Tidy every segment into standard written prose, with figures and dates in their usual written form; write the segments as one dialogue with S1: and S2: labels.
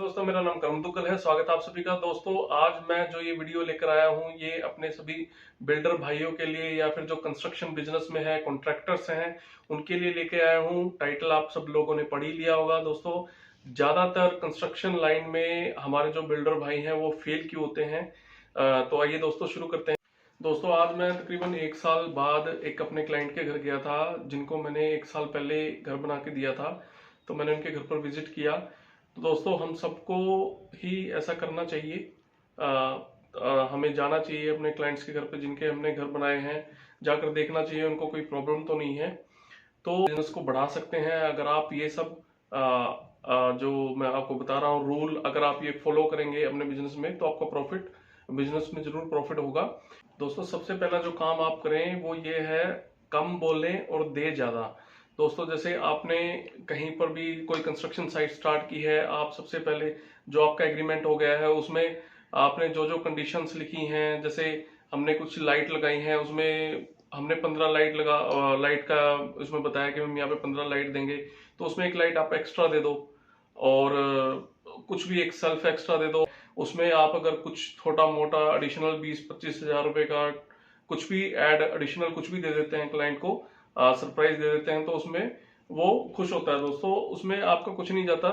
S1: दोस्तों, मेरा नाम करम दुग्गल है। स्वागत है आप सभी का। दोस्तों, आज मैं जो ये वीडियो लेकर आया हूँ ये अपने सभी बिल्डर भाइयों के लिए या फिर जो कंस्ट्रक्शन बिजनेस में है, कॉन्ट्रैक्टर्स हैं, उनके लिए लेके आया हूँ। टाइटल आप सब लोगों ने पढ़ ही लिया होगा। दोस्तों, ज्यादातर कंस्ट्रक्शन लाइन में हमारे जो बिल्डर भाई हैं वो फेल क्यों होते हैं। तो आइए दोस्तों शुरू करते हैं। दोस्तों, आज मैं तकरीबन 1 साल बाद एक अपने क्लाइंट के घर गया था, जिनको मैंने 1 साल पहले घर बना के दिया था। तो मैंने उनके घर पर विजिट किया। तो दोस्तों, हम सबको ही ऐसा करना चाहिए। हमें जाना चाहिए अपने क्लाइंट्स के घर पे जिनके हमने घर बनाए हैं, जाकर देखना चाहिए उनको कोई प्रॉब्लम तो नहीं है। तो बिजनेस को बढ़ा सकते हैं अगर आप ये सब जो मैं आपको बता रहा हूँ रूल अगर आप ये फॉलो करेंगे अपने बिजनेस में, तो आपका प्रॉफिट बिजनेस में जरूर प्रॉफिट होगा। दोस्तों, सबसे पहला जो काम आप करें वो ये है, कम बोलें और दे ज्यादा। दोस्तों, जैसे आपने कहीं पर भी कोई कंस्ट्रक्शन साइट स्टार्ट की है, आप सबसे पहले जो आपका एग्रीमेंट हो गया है उसमें आपने जो जो कंडीशंस लिखी हैं, जैसे हमने कुछ लाइट लगाई हैं, उसमें हमने 15 लाइट का उसमें बताया कि हम यहाँ पे 15 लाइट देंगे, तो उसमें एक लाइट आप एक्स्ट्रा दे दो। और कुछ भी एक सेल्फ एक्स्ट्रा दे दो। उसमें आप अगर कुछ छोटा मोटा एडिशनल 20-25 हजार रुपए का कुछ भी ऐड एडिशनल कुछ भी दे देते हैं क्लाइंट को, सरप्राइज दे देते हैं, तो उसमें वो खुश होता है। दोस्तों, उसमें आपका कुछ नहीं जाता,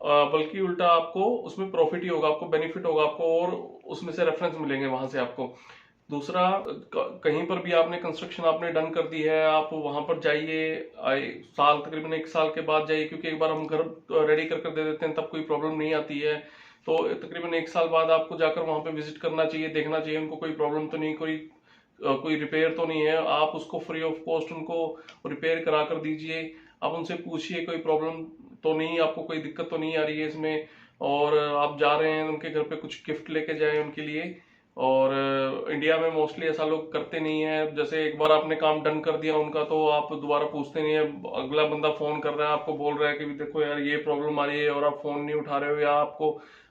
S1: बल्कि उल्टा आपको उसमें प्रॉफिट ही होगा, आपको बेनिफिट होगा आपको, और उसमें से रेफरेंस मिलेंगे वहां से आपको। दूसरा, कहीं पर भी आपने कंस्ट्रक्शन आपने डन कर दी है, आप वहां पर जाइए, साल तकरीबन 1 साल के बाद जाइए, क्योंकि एक बार हम घर रेडी कर दे देते हैं तब कोई प्रॉब्लम नहीं आती है। तो तकरीबन 1 साल बाद आपको जाकर वहां पे विजिट करना चाहिए, देखना चाहिए उनको कोई प्रॉब्लम तो नहीं, कोई रिपेयर तो नहीं है। आप उसको फ्री ऑफ कॉस्ट उनको रिपेयर करा कर दीजिए। आप उनसे पूछिए कोई प्रॉब्लम तो नहीं, आपको कोई दिक्कत तो नहीं आ रही है इसमें। और आप जा रहे हैं उनके घर पे, कुछ गिफ्ट लेके जाए उनके लिए। और इंडिया में मोस्टली ऐसा लोग करते नहीं है, जैसे एक बार आपने काम डन कर दिया उनका तो आप दोबारा पूछते नहीं है। अगला बंदा फोन कर रहा है, आपको बोल रहा है कि देखो यार ये प्रॉब्लम आ रही है, और आप फोन नहीं उठा रहे हो, या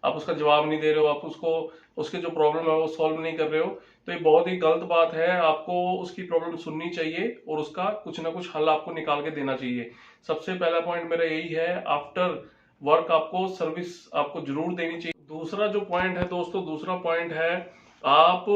S1: आप उसका जवाब नहीं दे रहे हो, आप उसको उसके जो प्रॉब्लम है वो सॉल्व नहीं कर रहे हो। तो ये बहुत ही गलत बात है। आपको उसकी प्रॉब्लम सुननी चाहिए और उसका कुछ ना कुछ हल आपको निकाल के देना चाहिए। सबसे पहला पॉइंट मेरा यही है, आफ्टर वर्क आपको सर्विस आपको जरूर देनी चाहिए। दूसरा जो पॉइंट है दोस्तों, दूसरा पॉइंट है, आप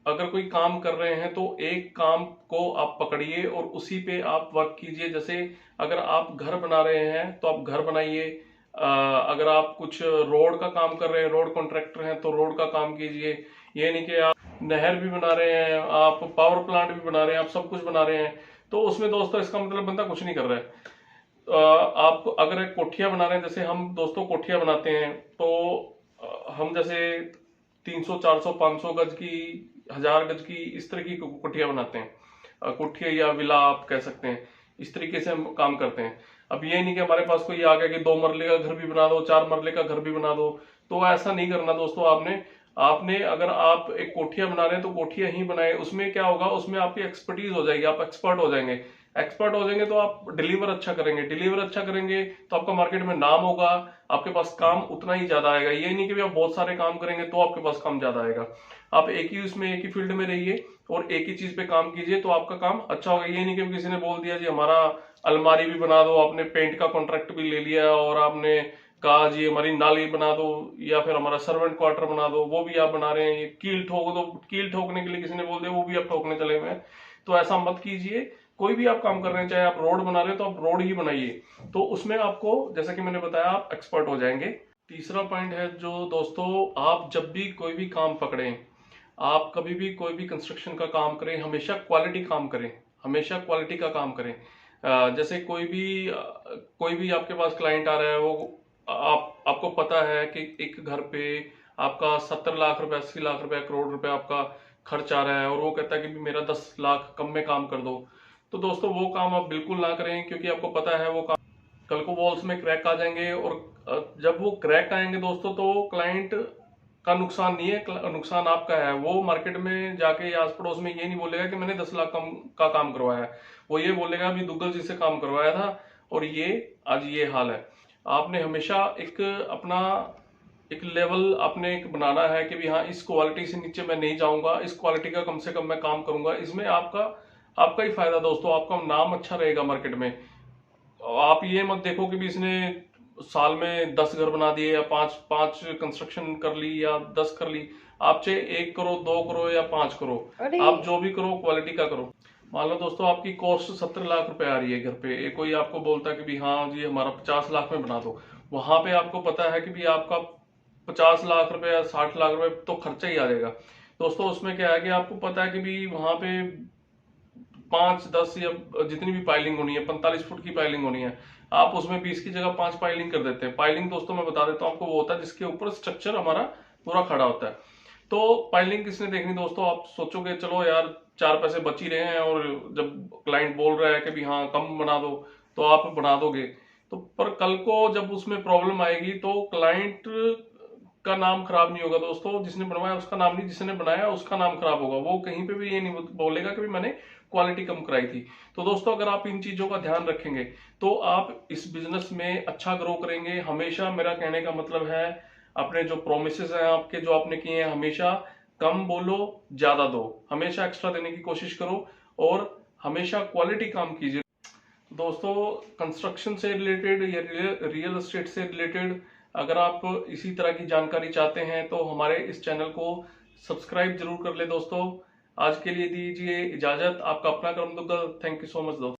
S1: अगर कोई काम कर रहे हैं तो एक काम को आप पकड़िए और उसी पे आप वर्क कीजिए। जैसे अगर आप घर बना रहे हैं तो आप घर बनाइए। अगर आप कुछ रोड का काम कर रहे हैं, रोड कॉन्ट्रैक्टर हैं, तो रोड का काम कीजिए। ये नहीं कि आप नहर भी बना रहे हैं, आप पावर प्लांट भी बना रहे हैं, आप सब कुछ बना रहे हैं, तो उसमें दोस्तों इसका मतलब बंदा कुछ नहीं कर रहा है। आप अगर एक कोठिया बना रहे हैं, जैसे हम दोस्तों कोठिया बनाते हैं, तो हम जैसे 300 400 500 गज की, 1000 गज की, इस तरह की कोठिया बनाते हैं। कोठिया या विला आप कह सकते हैं, इस तरीके से हम काम करते हैं। अब ये नहीं कि हमारे पास कोई आ गया कि 2 मरले का घर भी बना दो, 4 मरले का घर भी बना दो, तो ऐसा नहीं करना दोस्तों। आपने आपने अगर आप एक कोठिया बना रहे हैं तो कोठिया ही बनाए। उसमें क्या होगा, उसमें आपकी एक्सपर्टीज हो जाएगी, आप एक्सपर्ट हो जाएंगे। एक्सपर्ट हो जाएंगे तो आप डिलीवर अच्छा करेंगे, डिलीवर अच्छा करेंगे तो आपका मार्केट में नाम होगा, आपके पास काम उतना ही ज्यादा आएगा। ये नहीं कि आप बहुत सारे काम करेंगे तो आपके पास काम ज्यादा आएगा। आप एक ही उसमें एक ही फील्ड में रहिए और एक ही चीज पे काम कीजिए तो आपका काम अच्छा होगा। ये नहीं कि किसी ने बोल दिया जी हमारा अलमारी भी बना दो, आपने पेंट का कॉन्ट्रैक्ट भी ले लिया और आपने कहा जी हमारी नाली बना दो या फिर हमारा सर्वेंट क्वार्टर बना दो, वो भी आप बना रहे हैं। ये कील ठोक दो, कील ठोकने के लिए किसी ने बोल दिया, वो भी आप ठोकने चले हुए हैं। तो ऐसा मत कीजिए। कोई भी आप काम कर रहे हैं, चाहे आप रोड बना रहे हैं तो आप रोड ही बनाइए, तो उसमें आपको जैसा कि मैंने बताया आप एक्सपर्ट हो जाएंगे। तीसरा पॉइंट है जो दोस्तों, आप जब भी कोई भी काम पकड़ें, आप कभी भी कोई भी कंस्ट्रक्शन का काम करें, हमेशा क्वालिटी काम करें, हमेशा क्वालिटी का काम करें। जैसे कोई भी आपके पास क्लाइंट आ रहा है, वो आपको पता है कि एक घर पे आपका 70 लाख रुपए, 80 लाख रुपए, करोड़ रुपए आपका खर्च आ रहा है, और वो कहता है कि मेरा 10 लाख कम में काम कर दो। तो दोस्तों, वो काम आप बिल्कुल ना करें, क्योंकि आपको पता है वो काम कल को वॉल्स में क्रैक आ जाएंगे, और जब वो क्रैक आएंगे दोस्तों तो क्लाइंट का नुकसान नहीं है, नुकसान आपका है। वो मार्केट में जाके आस पड़ोस में ये नहीं बोलेगा कि मैंने 10 लाख कम का काम करवाया, वो ये बोलेगा अभी दुग्गल जी से काम करवाया था और ये आज ये हाल है। आपने हमेशा एक अपना एक लेवल आपने एक बनाना है कि भी हाँ, इस क्वालिटी से नीचे मैं नहीं जाऊंगा, इस क्वालिटी का कम से कम मैं काम करूंगा। इसमें आपका आपका ही फायदा दोस्तों, आपका नाम अच्छा रहेगा मार्केट में। आप ये मत देखो कि भी इसने साल में 10 घर बना दिए या पांच पांच कंस्ट्रक्शन कर ली या 10 कर ली, आप चाहे 1 करो, 2 करो या 5 करो, आप जो भी करो क्वालिटी का करो। मान लो दोस्तों आपकी कॉस्ट 70 लाख रुपए आ रही है घर पे, एक कोई आपको बोलता है कि भी हाँ जी हमारा 50 लाख में बना दो, वहां पे आपको पता है कि भी आपका 50 लाख रुपए या 60 लाख रुपए तो खर्चा ही आ जाएगा। दोस्तों उसमें क्या है कि आपको पता है कि भी वहां पे 5 10 या जितनी भी पाइलिंग होनी है, 45 फुट की पाइलिंग होनी है, आप उसमें 20 की जगह 5 पाइलिंग कर देते हैं। पाइलिंग दोस्तों मैं बता देता हूँ आपको, वो होता है जिसके ऊपर स्ट्रक्चर हमारा पूरा खड़ा होता है। तो पाइलिंग किसने देखनी दोस्तों, आप सोचोगे चलो यार 4 पैसे बच ही रहे हैं, और जब क्लाइंट बोल रहा है कि भी हाँ कम बना दो तो आप बना दोगे, तो पर कल को जब उसमें प्रॉब्लम आएगी तो क्लाइंट का नाम खराब नहीं होगा दोस्तों, जिसने बनवाया उसका नाम नहीं, जिसने बनाया उसका नाम खराब होगा। वो कहीं पे भी ये नहीं बोलेगा कि मैंने क्वालिटी कम कराई थी। तो दोस्तों अगर आप इन चीजों का ध्यान रखेंगे तो आप इस बिजनेस में अच्छा ग्रो करेंगे। हमेशा मेरा कहने का मतलब है, अपने जो प्रोमिसेस हैं आपके जो आपने किए हैं, हमेशा कम बोलो ज्यादा दो, हमेशा एक्स्ट्रा देने की कोशिश करो और हमेशा क्वालिटी काम कीजिए। दोस्तों कंस्ट्रक्शन से रिलेटेड या रियल एस्टेट से रिलेटेड अगर आप इसी तरह की जानकारी चाहते हैं तो हमारे इस चैनल को सब्सक्राइब जरूर कर ले दोस्तों। आज के लिए दीजिए इजाजत, आपका अपना कर्म Duggal. Thank you so much दोस्तों।